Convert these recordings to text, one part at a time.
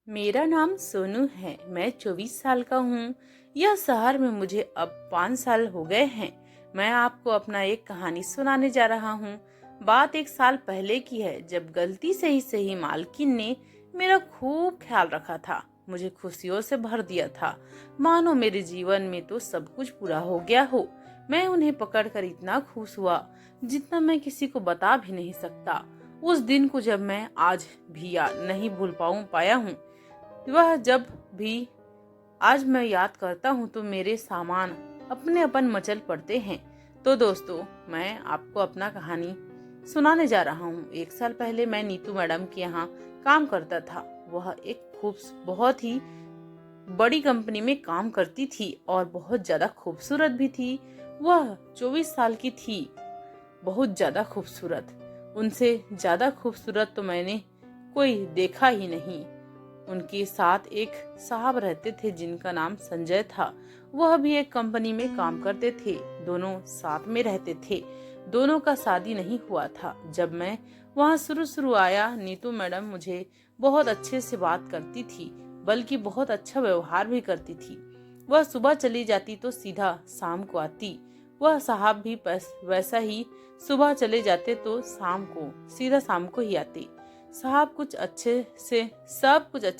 मेरा नाम सोनू है। मैं 24 साल का हूँ। यह शहर में मुझे अब 5 साल हो गए हैं। मैं आपको अपना एक कहानी सुनाने जा रहा हूँ। बात 1 साल पहले की है, जब गलती से ही सही मालकिन ने मेरा खूब ख्याल रखा था, मुझे खुशियों से भर दिया था, मानो मेरे जीवन में तो सब कुछ पूरा हो गया हो। मैं उन्हें पकड़कर इतना खुश हुआ जितना मैं किसी को बता भी नहीं सकता। उस दिन को जब मैं आज भी नहीं भूल पाया हूँ। वह जब भी आज मैं याद करता हूँ तो मेरे सामान अपने अपन मचल पड़ते हैं। तो दोस्तों, मैं आपको अपना कहानी सुनाने जा रहा हूँ। 1 साल पहले मैं नीतू मैडम के यहाँ काम करता था। वह एक बहुत ही बड़ी कंपनी में काम करती थी और बहुत ज्यादा खूबसूरत भी थी। वह 24 साल की थी, बहुत ज्यादा खूबसूरत। उनसे ज्यादा खूबसूरत तो मैंने कोई देखा ही नहीं। उनके साथ एक साहब रहते थे जिनका नाम संजय था। वह भी एक कंपनी में काम करते थे। दोनों साथ में रहते थे। दोनों का शादी नहीं हुआ था। जब मैं वहाँ शुरू आया, नीतू मैडम मुझे बहुत अच्छे से बात करती थी, बल्कि बहुत अच्छा व्यवहार भी करती थी। वह सुबह चली जाती तो सीधा शाम को आती। वह साहब भी वैसा ही, सुबह चले जाते तो सीधा शाम को ही आते। सब कुछ अच्छे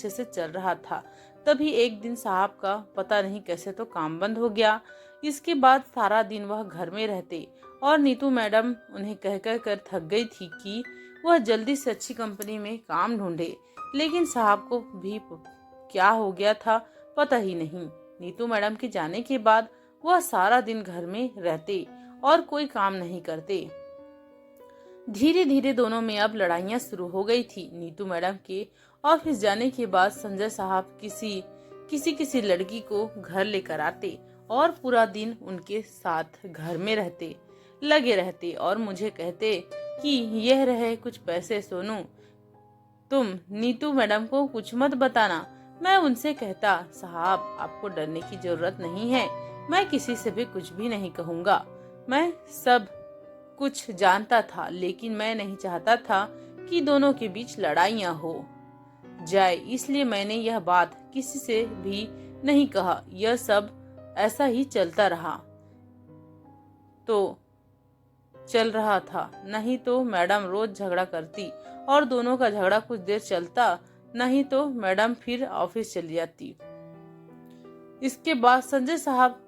से चल रहा था। तभी एक दिन साहब का पता नहीं कैसे तो काम बंद हो गया। इसके बाद सारा दिन वह घर में रहते और नीतू मैडम उन्हें कह कर थक गई थी कि वह जल्दी से अच्छी कंपनी में काम ढूंढे। लेकिन साहब को भी क्या हो गया था पता ही नहीं। नीतू मैडम के जाने के बाद वह सारा दिन घर में रहते और कोई काम नहीं करते। धीरे धीरे दोनों में अब लड़ाइयाँ शुरू हो गई थी। नीतू मैडम के ऑफिस जाने के बाद संजय साहब किसी लड़की को घर लेकर आते और पूरा दिन उनके साथ घर में लगे रहते और मुझे कहते कि यह रहे कुछ पैसे सोनू, तुम नीतू मैडम को कुछ मत बताना। मैं उनसे कहता, साहब आपको डरने की जरूरत नहीं है, मैं किसी से भी कुछ भी नहीं कहूँगा। मैं सब कुछ जानता था, लेकिन मैं नहीं चाहता था कि दोनों के बीच लड़ाइयाँ हो जाए, इसलिए मैंने यह बात किसी से भी नहीं कहा। यह सब ऐसा ही चल रहा था। नहीं तो मैडम रोज झगड़ा करती और दोनों का झगड़ा कुछ देर चलता, नहीं तो मैडम फिर ऑफिस चली जाती। इसके बाद संजय साहब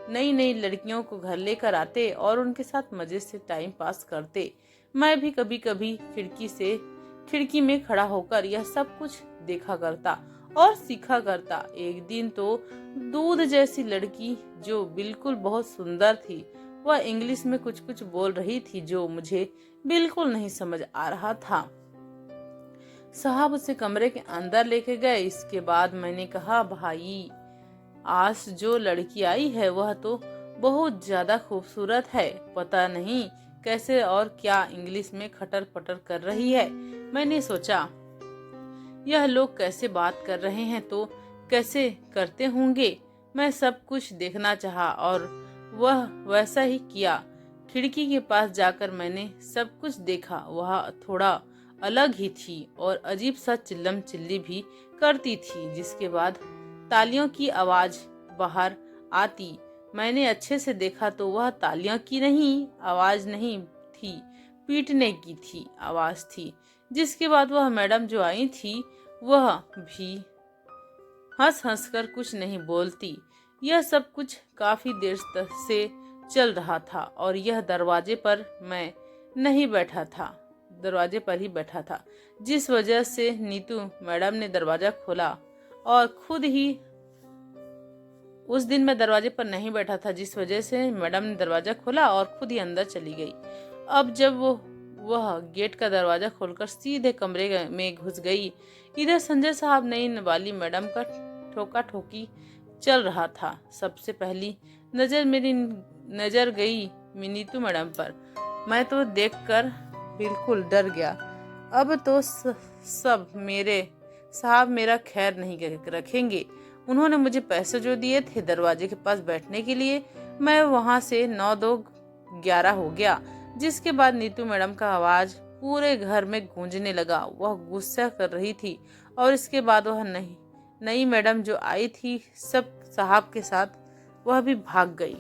नई नई लड़कियों को घर लेकर आते और उनके साथ मजे से टाइम पास करते। मैं भी कभी कभी खिड़की में खड़ा होकर यह सब कुछ देखा करता और सीखा करता। एक दिन तो दूध जैसी लड़की जो बिल्कुल बहुत सुंदर थी, वह इंग्लिश में कुछ बोल रही थी जो मुझे बिल्कुल नहीं समझ आ रहा था। साहब उसे कमरे के अंदर लेके गए। इसके बाद मैंने कहा, भाई आज जो लड़की आई है वह तो बहुत ज्यादा खूबसूरत है। पता नहीं कैसे और क्या इंग्लिश में खटर पटर कर रही है। मैंने सोचा यह लोग कैसे बात कर रहे हैं तो कैसे करते होंगे। मैं सब कुछ देखना चाहा और वह वैसा ही किया। खिड़की के पास जाकर मैंने सब कुछ देखा। वह थोड़ा अलग ही थी और अजीब सा चिल्लम चिल्ली भी करती थी। जिसके बाद तालियों की आवाज बाहर आती। मैंने अच्छे से देखा तो वह तालियों की आवाज नहीं थी, पीटने की थी आवाज थी। जिसके बाद वह मैडम जो आई थी वह भी हंस हंस कर कुछ नहीं बोलती। यह सब कुछ काफी देर से चल रहा था और यह दरवाजे पर ही बैठा था, जिस वजह से नीतू मैडम ने दरवाजा खोला और खुद ही उस दिन मैं दरवाजे पर नहीं बैठा था, जिस वजह से मैडम ने दरवाजा खोला और खुद ही अंदर चली गई। अब जब वह गेट का दरवाजा खोलकर सीधे कमरे में घुस गई, इधर संजय साहब नई वाली मैडम का ठोका ठोकी चल रहा था। सबसे पहली मेरी नजर गई नीतू मैडम पर। मैं तो देखकर बिल्कुल डर गया। अब तो सब मेरे साहब मेरा खैर नहीं रखेंगे। उन्होंने मुझे पैसे जो दिए थे दरवाजे के पास बैठने के लिए, मैं वहां से 9-2-11 हो गया। जिसके बाद नीतू मैडम का आवाज पूरे घर में गूंजने लगा। वह गुस्सा कर रही थी और इसके बाद वह नई मैडम जो आई थी सब साहब के साथ, वह भी भाग गई।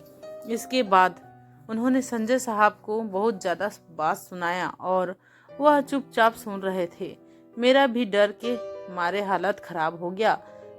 इसके बाद उन्होंने संजय साहब को बहुत ज़्यादा बात सुनाया और वह चुपचाप सुन रहे थे। मेरा भी डर के मारे हालत खराब हो गया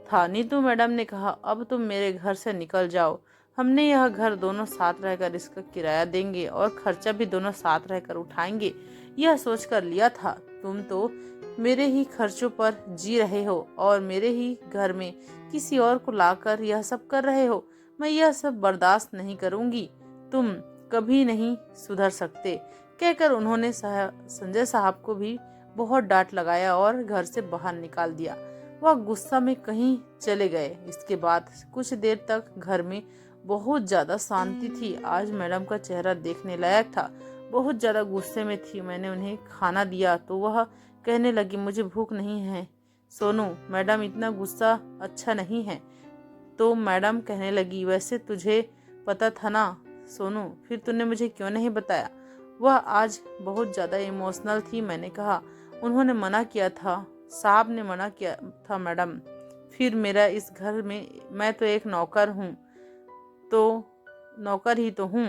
था। नीतू मैडम ने कहा, अब तुम मेरे घर से निकल जाओ। हमने यह घर दोनों साथ रहकर इसका किराया देंगे और खर्चा भी दोनों साथ रहकर उठाएंगे, यह सोच कर लिया था। तुम तो मेरे ही खर्चों पर जी रहे हो और मेरे ही घर में किसी और को लाकर यह सब कर रहे हो। मैं यह सब बर्दाश्त नहीं करूंगी, तुम कभी नहीं सुधर सकते, कहकर उन्होंने संजय साहब को भी बहुत डांट लगाया और घर से बाहर निकाल दिया। वह गुस्सा में कहीं चले गए। इसके बाद कुछ देर तक घर में बहुत ज्यादा शांति थी। आज मैडम का चेहरा देखने लायक था, बहुत ज्यादा गुस्से में थी। मैंने उन्हें खाना दिया तो वह कहने लगी, मुझे भूख नहीं है सोनू। मैडम इतना गुस्सा अच्छा नहीं है। तो मैडम कहने लगी, वैसे तुझे पता था ना सोनू, फिर तूने मुझे क्यों नहीं बताया। वह आज बहुत ज़्यादा इमोशनल थी। मैंने कहा, उन्होंने मना किया था, साहब ने मना किया था मैडम। फिर मेरा इस घर में, मैं तो एक नौकर हूँ, तो नौकर ही तो हूँ।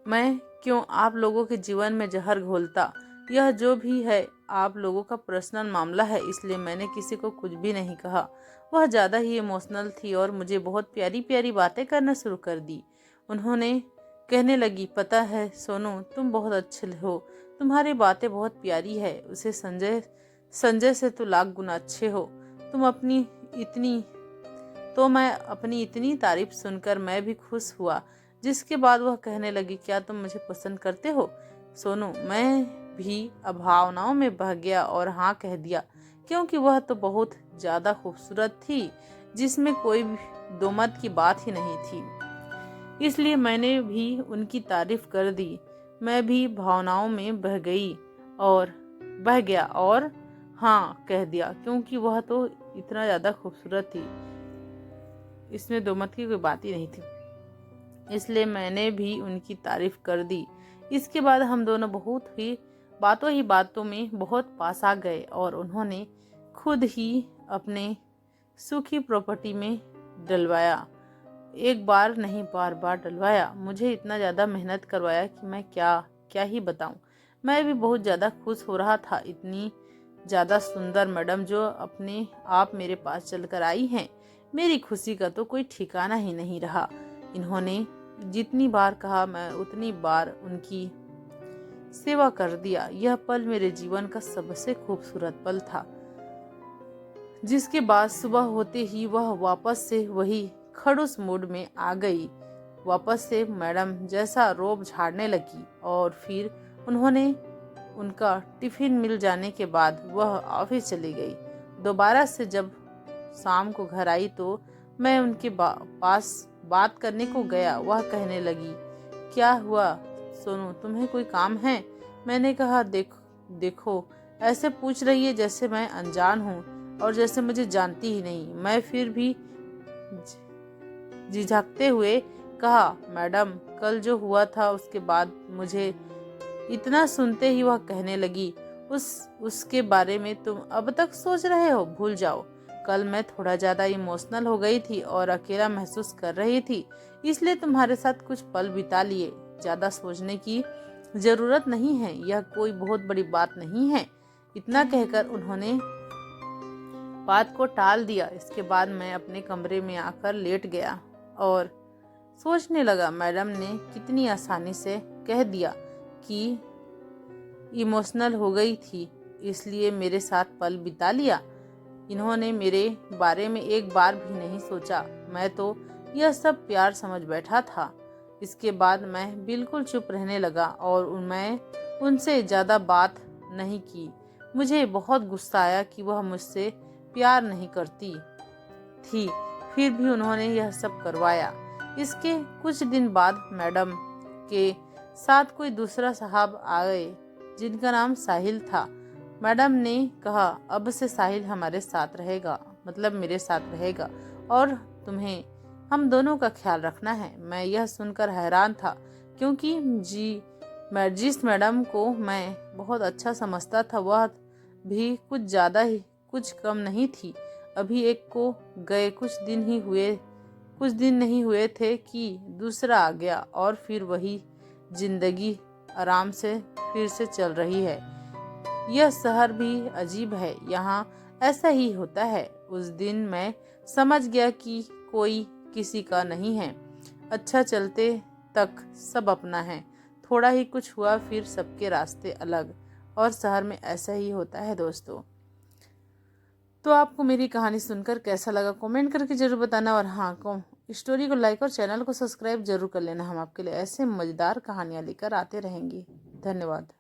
मैं क्यों आप लोगों के जीवन में जहर घोलता। यह जो भी है आप लोगों का पर्सनल मामला है, इसलिए मैंने किसी को कुछ भी नहीं कहा। वह ज़्यादा ही इमोशनल थी और मुझे बहुत प्यारी प्यारी बातें करना शुरू कर दी। उन्होंने कहने लगी, पता है सोनू, तुम बहुत अच्छे हो, तुम्हारी बातें बहुत प्यारी है। उसे संजय से तो लाख गुना अच्छे हो। मैं अपनी इतनी तारीफ सुनकर मैं भी खुश हुआ। जिसके बाद वह कहने लगी, क्या तुम मुझे पसंद करते हो सोनू। मैं भी भावनाओं में बह गया और हाँ कह दिया, क्योंकि वह तो बहुत ज्यादा खूबसूरत थी, जिसमें कोई दो मत की बात ही नहीं थी। इसलिए मैंने भी उनकी तारीफ कर दी। मैं भी भावनाओं में बह गया और हाँ कह दिया, क्योंकि वह तो इतना ज्यादा खूबसूरत थी, इसमें दो मत की कोई बात ही नहीं थी। इसलिए मैंने भी उनकी तारीफ कर दी। इसके बाद हम दोनों बातों ही बातों में बहुत पास आ गए और उन्होंने खुद ही अपने सुखी प्रॉपर्टी में डलवाया। एक बार नहीं, बार बार डलवाया। मुझे इतना ज़्यादा मेहनत करवाया कि मैं क्या ही बताऊं। मैं भी बहुत ज़्यादा खुश हो रहा था। इतनी ज़्यादा सुंदर मैडम जो अपने आप मेरे पास चलकर आई हैं, मेरी खुशी का तो कोई ठिकाना ही नहीं रहा। इन्होंने जितनी बार कहा मैं उतनी बार उनकी सेवा कर दिया। यह पल मेरे जीवन का सबसे खूबसूरत पल था। जिसके बाद सुबह होते ही वह वापस से वही खड़ूस मूड में आ गई। वापस से मैडम जैसा रोब झाड़ने लगी और फिर उनका टिफिन मिल जाने के बाद वह ऑफिस चली गई। दोबारा से जब शाम को घर आई तो मैं उनके पास बात करने को गया। वह कहने लगी, क्या हुआ सोनू, तुम्हें कोई काम है। मैंने कहा, देखो ऐसे पूछ रही है जैसे मैं अनजान हूँ और जैसे मुझे जानती ही नहीं। मैं फिर भी झिझकते हुए कहा, मैडम कल जो हुआ था उसके बाद मुझे। इतना सुनते ही वह कहने लगी, उसके बारे में तुम अब तक सोच रहे हो, भूल जाओ। कल मैं थोड़ा ज्यादा इमोशनल हो गई थी और अकेला महसूस कर रही थी, इसलिए तुम्हारे साथ कुछ पल बिता लिए। ज्यादा सोचने की जरूरत नहीं है, यह कोई बहुत बड़ी बात नहीं है। इतना कहकर उन्होंने बात को टाल दिया। इसके बाद मैं अपने कमरे में आकर लेट गया और सोचने लगा, मैडम ने कितनी आसानी से कह दिया कि इमोशनल हो गई थी, इसलिए मेरे साथ पल बिता लिया। इन्होंने मेरे बारे में एक बार भी नहीं सोचा। मैं तो यह सब प्यार समझ बैठा था। इसके बाद मैं बिल्कुल चुप रहने लगा और मैं उनसे ज़्यादा बात नहीं की। मुझे बहुत गुस्सा आया कि वह मुझसे प्यार नहीं करती थी, फिर भी उन्होंने यह सब करवाया। इसके कुछ दिन बाद मैडम के साथ कोई दूसरा साहब आ गए जिनका नाम साहिल था। मैडम ने कहा, अब से साहिल हमारे साथ रहेगा, मतलब मेरे साथ रहेगा और तुम्हें हम दोनों का ख्याल रखना है। मैं यह सुनकर हैरान था, क्योंकि जिस मैडम को मैं बहुत अच्छा समझता था वह भी कुछ ज़्यादा ही कुछ कम नहीं थी। अभी एक को गए कुछ दिन नहीं हुए थे कि दूसरा आ गया और फिर वही जिंदगी आराम से फिर से चल रही है। यह शहर भी अजीब है, यहाँ ऐसा ही होता है। उस दिन मैं समझ गया कि कोई किसी का नहीं है। अच्छा चलते तक सब अपना है, थोड़ा ही कुछ हुआ फिर सबके रास्ते अलग। और शहर में ऐसा ही होता है दोस्तों। तो आपको मेरी कहानी सुनकर कैसा लगा कमेंट करके जरूर बताना। और हाँ, स्टोरी को लाइक और चैनल को सब्सक्राइब जरूर कर लेना। हम आपके लिए ऐसे मज़ेदार कहानियाँ लेकर आते रहेंगे। धन्यवाद।